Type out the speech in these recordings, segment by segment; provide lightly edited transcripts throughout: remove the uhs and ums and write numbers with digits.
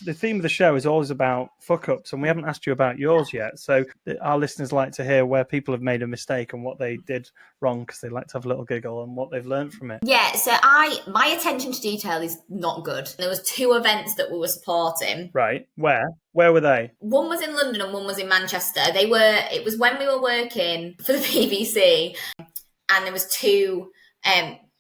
the theme of the show is always about fuck ups, and we haven't asked you about yours yet. So our listeners like to hear where people have made a mistake and what they did wrong, because they like to have a little giggle and what they've learned from it. Yeah, so my attention to detail is not good. There was 2 events that we were supporting. Right. Where were they? One was in London and one was in Manchester. It was when we were working for the BBC, and there was 2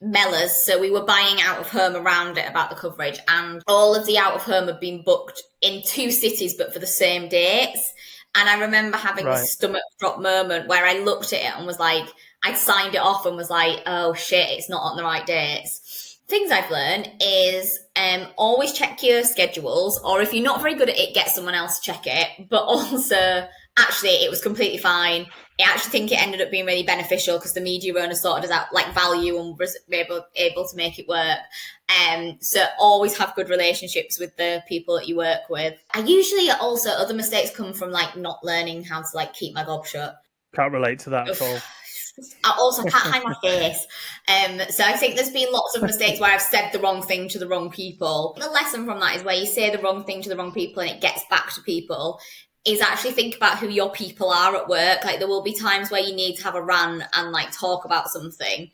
Mellors, so we were buying out of home around it about the coverage, and all of the out of home had been booked in 2 cities but for the same dates. And I remember having this stomach drop moment where I looked at it and was like, I'd signed it off and was like, oh shit, it's not on the right dates. Things I've learned is always check your schedules, or if you're not very good at it, get someone else to check it. But also, actually, it was completely fine. I actually think it ended up being really beneficial because the media owner sorted us out like value and was able to make it work. So always have good relationships with the people that you work with. I usually also, other mistakes come from like not learning how to like keep my gob shut. Can't relate to that at all. I also can't hide my face. So I think there's been lots of mistakes where I've said the wrong thing to the wrong people. The lesson from that is where you say the wrong thing to the wrong people and it gets back to people, is actually think about who your people are at work. Like there will be times where you need to have a rant and like talk about something,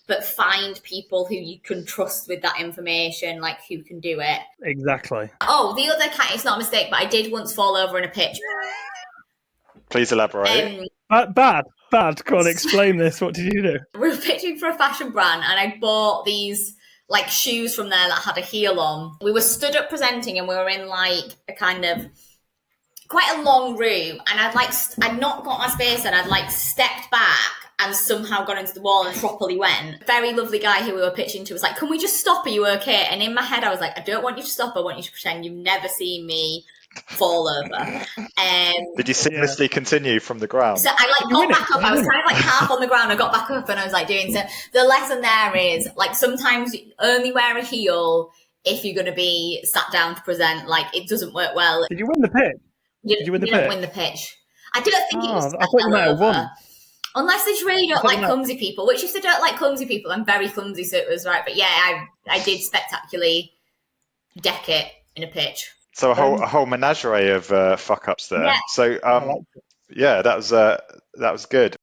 but find people who you can trust with that information, like who can do it. Exactly. Oh, the other it's not a mistake, but I did once fall over in a pitch. Please elaborate. Bad. Go on, explain this. What did you do? We were pitching for a fashion brand and I bought these like shoes from there that had a heel on. We were stood up presenting and we were in like a kind of quite a long room, and I'd not got my space and I'd like stepped back and somehow got into the wall and properly went. Very lovely guy who we were pitching to was like, can we just stop? Are you okay? And in my head I was like, I don't want you to stop. I want you to pretend you've never seen me fall over. Did you seamlessly continue from the ground? So I like got back up. I was kind of like half on the ground. I got back up and I was like doing so. The lesson there is like sometimes you only wear a heel if you're going to be sat down to present. Like it doesn't work well. Did you win the pitch? Did you win the pitch? I don't think it was. I thought you might have won. Unless they really don't like clumsy people, which if they don't like clumsy people, I'm very clumsy, so it was right. But yeah, I did spectaculararily deck it in a pitch. So a whole menagerie of fuck ups there. Yeah. So yeah, that was good.